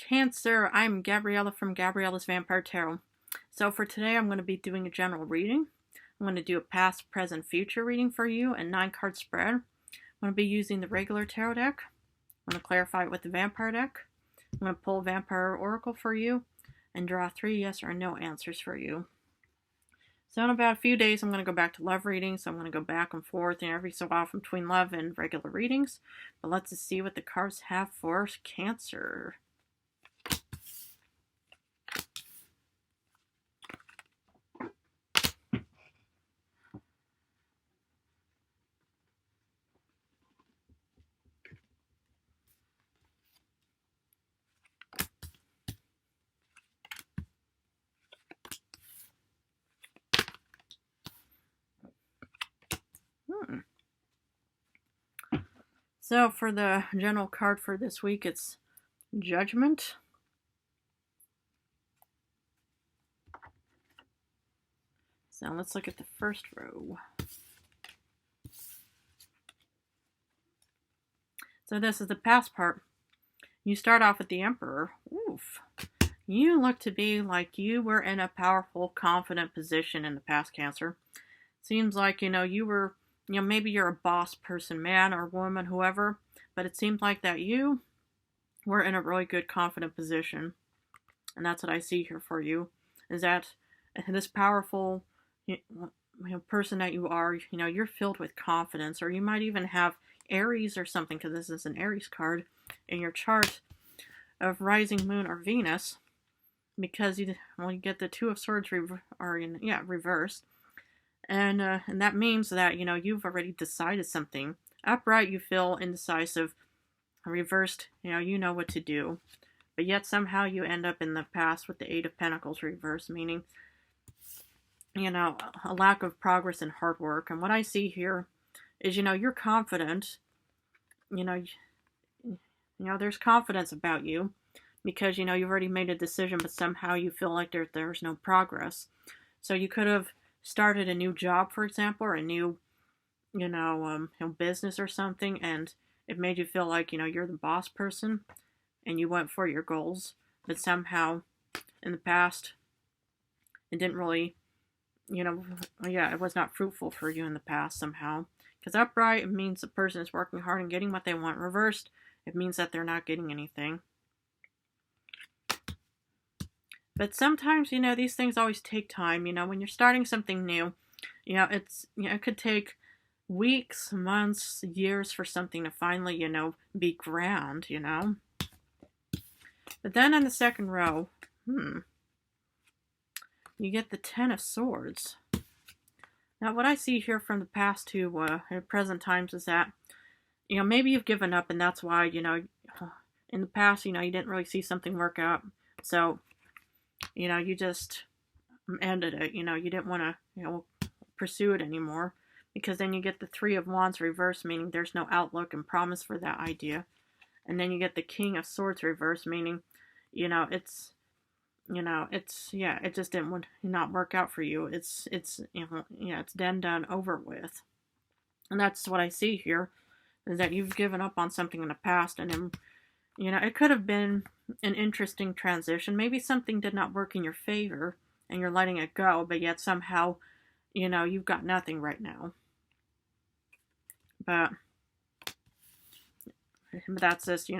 Cancer, I'm Gabriella from Gabriella's Vampire Tarot. So for today, I'm going to be doing a general reading. I'm going to do a past, present, future reading for you, and 9-card spread. I'm going to be using the regular tarot deck. I'm going to clarify it with the vampire deck. I'm going to pull Vampire Oracle for you and draw 3 yes or no answers for you. So in about a few days, I'm going to go back to love readings. So I'm going to go back and forth every so often between love and regular readings. But let's just see what the cards have for Cancer. So for the general card for this week, it's Judgment. So let's look at the first row. So this is the past part. You start off with the Emperor. Oof. You look to be like you were in a powerful, confident position in the past, Cancer. Seems like, you were, maybe you're a boss person, man or woman, whoever, but it seems like that you were in a really good, confident position. And that's what I see here for you, is that this powerful person that you are, you're filled with confidence, or you might even have Aries or something, because this is an Aries card in your chart of rising moon or Venus, because you get the Two of Swords reversed. And that means that, you've already decided something. Upright, you feel indecisive. Reversed, you know what to do. But yet somehow you end up in the past with the Eight of Pentacles reversed, meaning, a lack of progress and hard work. And what I see here is, you're confident. There's confidence about you because, you've already made a decision, but somehow you feel like there's no progress. So you could have started a new job, for example, or a new, business or something, and it made you feel like, you're the boss person and you went for your goals, but somehow in the past, it didn't really, it was not fruitful for you in the past somehow. Because upright, it means the person is working hard and getting what they want. Reversed, it means that they're not getting anything. But sometimes, these things always take time. When you're starting something new, it could take weeks, months, years for something to finally, be grand, But then in the second row, you get the Ten of Swords. Now, what I see here from the past to present times is that, maybe you've given up, and that's why, in the past, you didn't really see something work out. So, you just ended it. You didn't want to, pursue it anymore, because then you get the Three of Wands reversed, meaning there's no outlook and promise for that idea. And then you get the King of Swords reversed, meaning, it just didn't not work out for you. It's done, over with. And that's what I see here, is that you've given up on something in the past, and then, it could have been an interesting transition. Maybe something did not work in your favor, and you're letting it go, but yet somehow, you've got nothing right now. But that's just,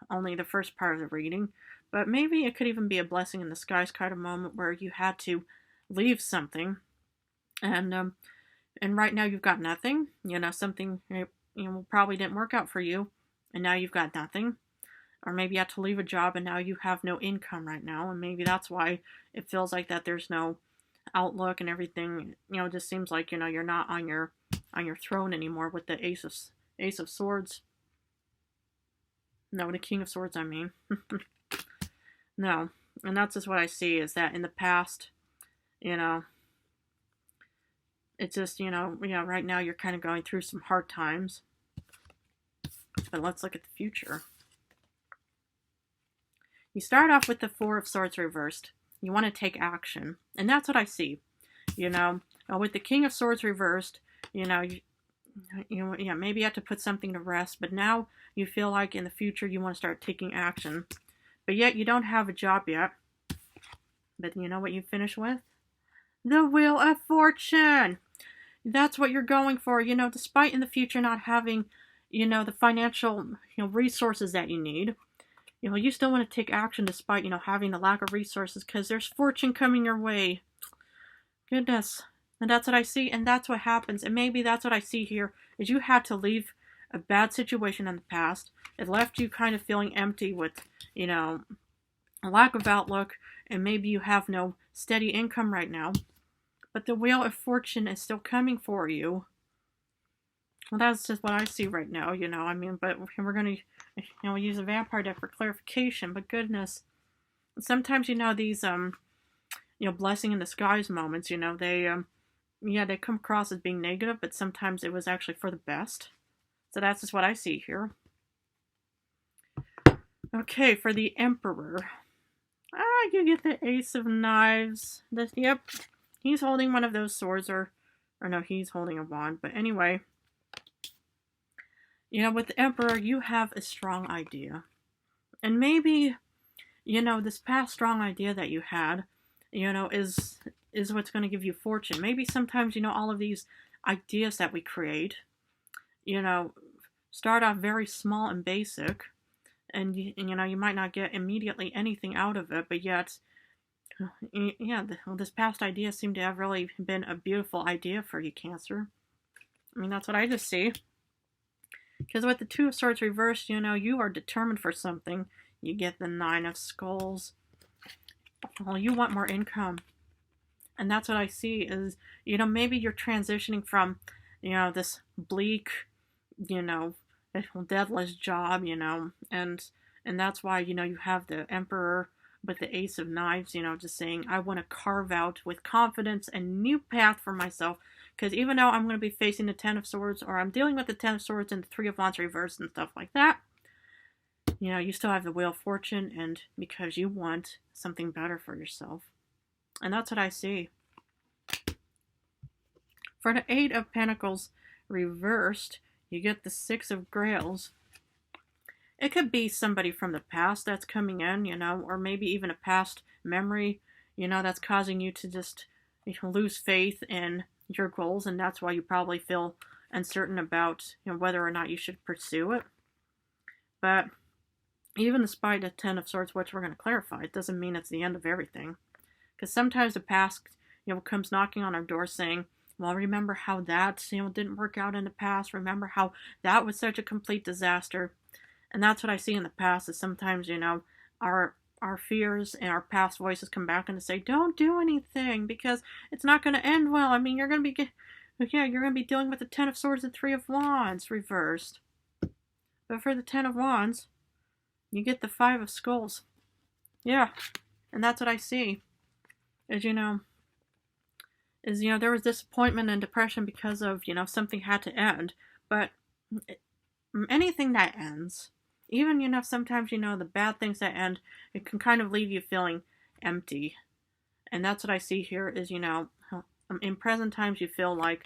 only the first part of the reading. But maybe it could even be a blessing in disguise kind of moment where you had to leave something, and right now you've got nothing. Something probably didn't work out for you, and now you've got nothing. Or maybe you had to leave a job and now you have no income right now, and maybe that's why it feels like that there's no outlook and everything. It just seems like you're not on your throne anymore with the Ace of Swords. No, the King of Swords, I mean. No, and that's just what I see, is that in the past, it's just, right now you're kind of going through some hard times. But let's look at the future. You start off with the Four of Swords reversed. You want to take action, and that's what I see. With the King of Swords reversed, yeah, maybe you have to put something to rest, but now you feel like in the future you want to start taking action. But yet you don't have a job yet. But you know what you finish with? The Wheel of Fortune! That's what you're going for, despite in the future not having, the financial, resources that you need. You still want to take action despite, having the lack of resources because there's fortune coming your way. Goodness. And that's what I see, and that's what happens. And maybe that's what I see here, is you had to leave a bad situation in the past. It left you kind of feeling empty with, a lack of outlook, and maybe you have no steady income right now. But the Wheel of Fortune is still coming for you. Well, that's just what I see right now, but we're going to, use a vampire deck for clarification, but goodness. Sometimes, these, blessing in disguise moments, they come across as being negative, but sometimes it was actually for the best. So that's just what I see here. Okay, for the Emperor. You get the Ace of Knives. Yep, he's holding one of those swords, or no, he's holding a wand. But anyway, with the Emperor, you have a strong idea. And maybe, this past strong idea that you had, is what's going to give you fortune. Maybe sometimes, all of these ideas that we create, start off very small and basic, and you might not get immediately anything out of it, but yet, this past idea seemed to have really been a beautiful idea for you, Cancer. I mean, that's what I just see. Because with the Two of Swords reversed, you are determined for something. You get the Nine of Skulls. Well, you want more income. And that's what I see is, maybe you're transitioning from, this bleak, deathless job, and that's why, you have the Emperor with the Ace of Knives, just saying, I want to carve out with confidence a new path for myself. Because even though I'm going to be facing the Ten of Swords, or I'm dealing with the Ten of Swords and the Three of Wands reversed and stuff like that, you still have the Wheel of Fortune, and because you want something better for yourself. And that's what I see. For the Eight of Pentacles reversed, you get the Six of Grails. It could be somebody from the past that's coming in, or maybe even a past memory, that's causing you to just lose faith in your goals, and that's why you probably feel uncertain about whether or not you should pursue it. But even despite the Ten of Swords, which we're going to clarify, it doesn't mean it's the end of everything. Because sometimes the past, comes knocking on our door saying, well, remember how that, didn't work out in the past. Remember how that was such a complete disaster. And that's what I see in the past, is sometimes, our fears and our past voices come back and say, don't do anything because it's not going to end well. I mean, you're going to be dealing with the Ten of Swords and Three of Wands reversed. But for the Ten of Wands, you get the Five of Skulls. Yeah, and that's what I see. Is, there was disappointment and depression because of, something had to end. But anything that ends, even, sometimes, the bad things that end, it can kind of leave you feeling empty. And that's what I see here is, in present times you feel like,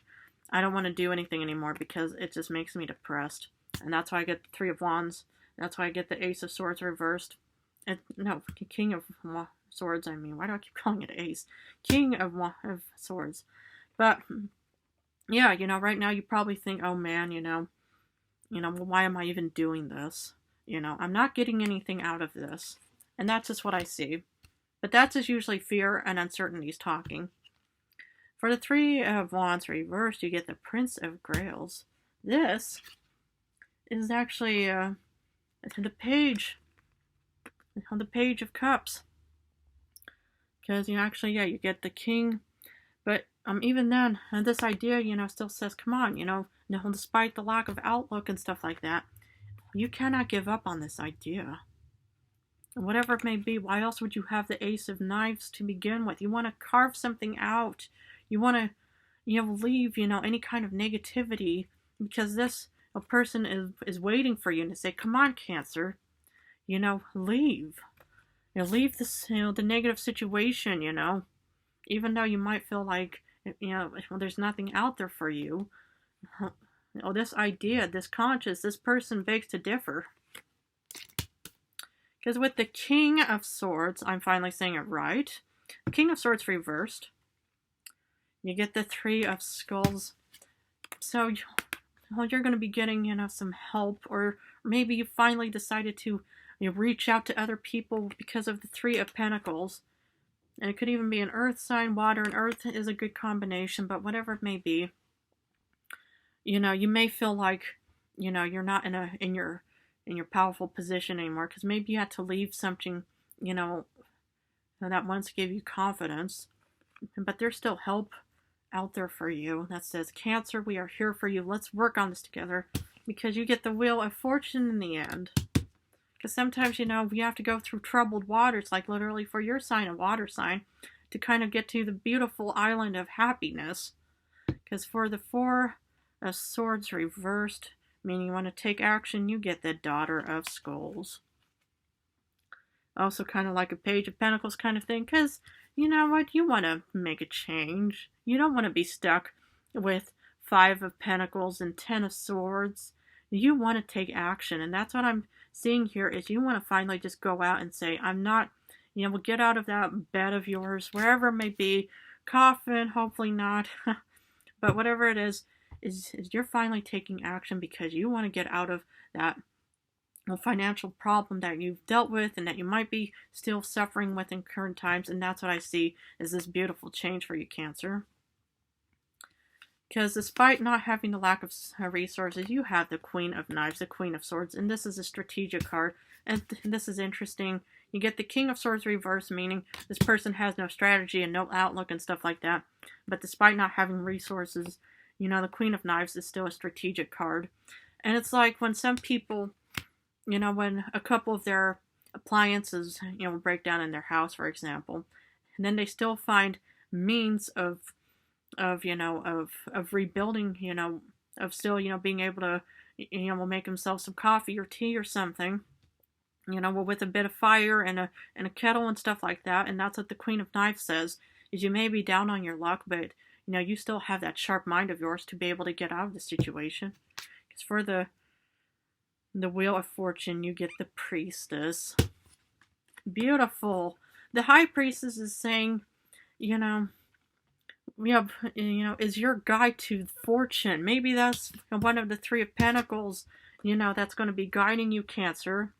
I don't want to do anything anymore because it just makes me depressed. And that's why I get the Three of Wands. That's why I get the Ace of Swords reversed. King of Swords, I mean. Why do I keep calling it Ace? King of Swords. But, yeah, right now you probably think, oh man, why am I even doing this? I'm not getting anything out of this. And that's just what I see. But that's just usually fear and uncertainties talking. For the Three of Wands reversed, you get the Prince of Grails. This is actually the Page of Cups. Because, you get the King. But even then, this idea, still says, come on, despite the lack of outlook and stuff like that, you cannot give up on this idea. And whatever it may be, why else would you have the Ace of Knives to begin with? You want to carve something out. You want to, leave, any kind of negativity, because this person is waiting for you to say, come on, Cancer, leave. Leave this, the negative situation, even though you might feel like, there's nothing out there for you. Oh, this idea, this conscious, this person begs to differ. Because with the King of Swords, I'm finally saying it right. King of Swords reversed. You get the Three of Skulls. So you're going to be getting, some help, or maybe you finally decided to reach out to other people because of the Three of Pentacles. And it could even be an earth sign. Water and earth is a good combination, but whatever it may be, you may feel like, you're not in your powerful position anymore, because maybe you had to leave something, that once gave you confidence, but there's still help out there for you that says, Cancer, we are here for you. Let's work on this together, because you get the Wheel of Fortune in the end. Because sometimes, we have to go through troubled waters, like literally for your sign, a water sign, to kind of get to the beautiful island of happiness. Because for the Four of Swords reversed, meaning you want to take action, you get the Daughter of Skulls. Also kind of like a Page of Pentacles kind of thing, because you know what? You want to make a change. You don't want to be stuck with Five of Pentacles and Ten of Swords. You want to take action, and that's what I'm seeing here, is you want to finally just go out and say, I'm not, we'll get out of that bed of yours, wherever it may be, coffin, hopefully not, but whatever it is you're finally taking action because you want to get out of that financial problem that you've dealt with and that you might be still suffering with in current times. And that's what I see is this beautiful change for you, Cancer. Because despite not having the lack of resources, you have the Queen of Knives, the Queen of Swords, and this is a strategic card. And this is interesting. You get the King of Swords reverse, meaning this person has no strategy and no outlook and stuff like that. But despite not having resources, the Queen of Knives is still a strategic card. And it's like when some people, when a couple of their appliances, break down in their house, for example, and then they still find means of rebuilding, of still, being able to, make themselves some coffee or tea or something, with a bit of fire and a kettle and stuff like that. And that's what the Queen of Knives says, is you may be down on your luck, but, you still have that sharp mind of yours to be able to get out of the situation. Because for the Wheel of Fortune, you get the Priestess. Beautiful. The High Priestess is saying, is your guide to fortune. Maybe that's one of the Three of Pentacles, that's going to be guiding you, Cancer.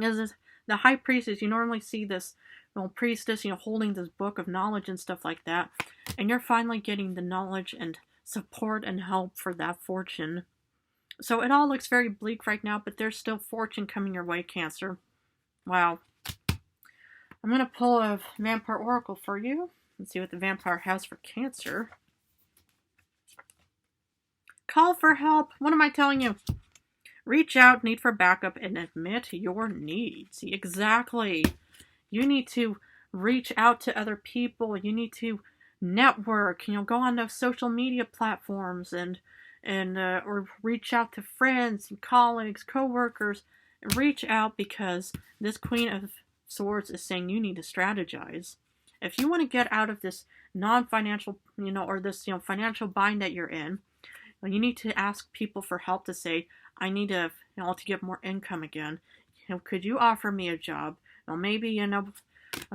As the High Priestess, you normally see this priestess, holding this book of knowledge and stuff like that. And you're finally getting the knowledge and support and help for that fortune. So it all looks very bleak right now, but there's still fortune coming your way, Cancer. Wow. I'm going to pull a Vampire Oracle for you. Let's see what the Vampire has for Cancer. Call for help. What am I telling you? Reach out, need for backup, and admit your needs. Exactly. You need to reach out to other people. You need to network. Go on those social media platforms and or reach out to friends and colleagues, co-workers. Reach out, because this Queen of Swords is saying you need to strategize. If you want to get out of this non-financial, or this, financial bind that you're in, you need to ask people for help to say, I need to, to get more income again. Could you offer me a job? Maybe,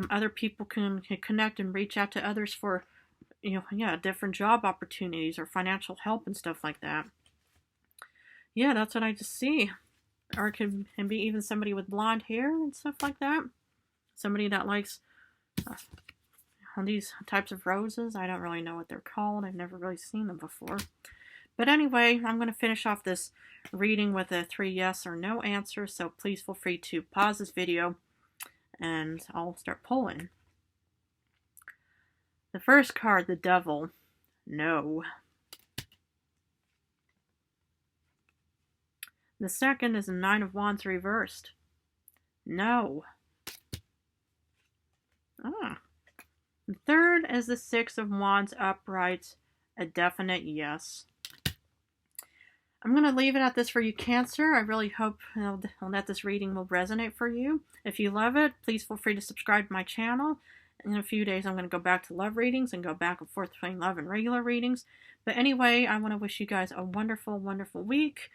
other people can connect and reach out to others for, different job opportunities or financial help and stuff like that. Yeah, that's what I just see. Or it can be even somebody with blonde hair and stuff like that. Somebody that likes these types of roses. I don't really know what they're called. I've never really seen them before. But anyway, I'm going to finish off this reading with a 3 yes or no answers. So please feel free to pause this video and I'll start pulling. The first card, the Devil. No. The second is the Nine of Wands reversed. No. The third is the Six of Wands upright. A definite yes. I'm going to leave it at this for you, Cancer. I really hope that this reading will resonate for you. If you love it, please feel free to subscribe to my channel. In a few days, I'm going to go back to love readings and go back and forth between love and regular readings. But anyway, I want to wish you guys a wonderful, wonderful week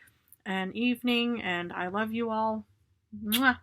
and evening, and I love you all. Mwah.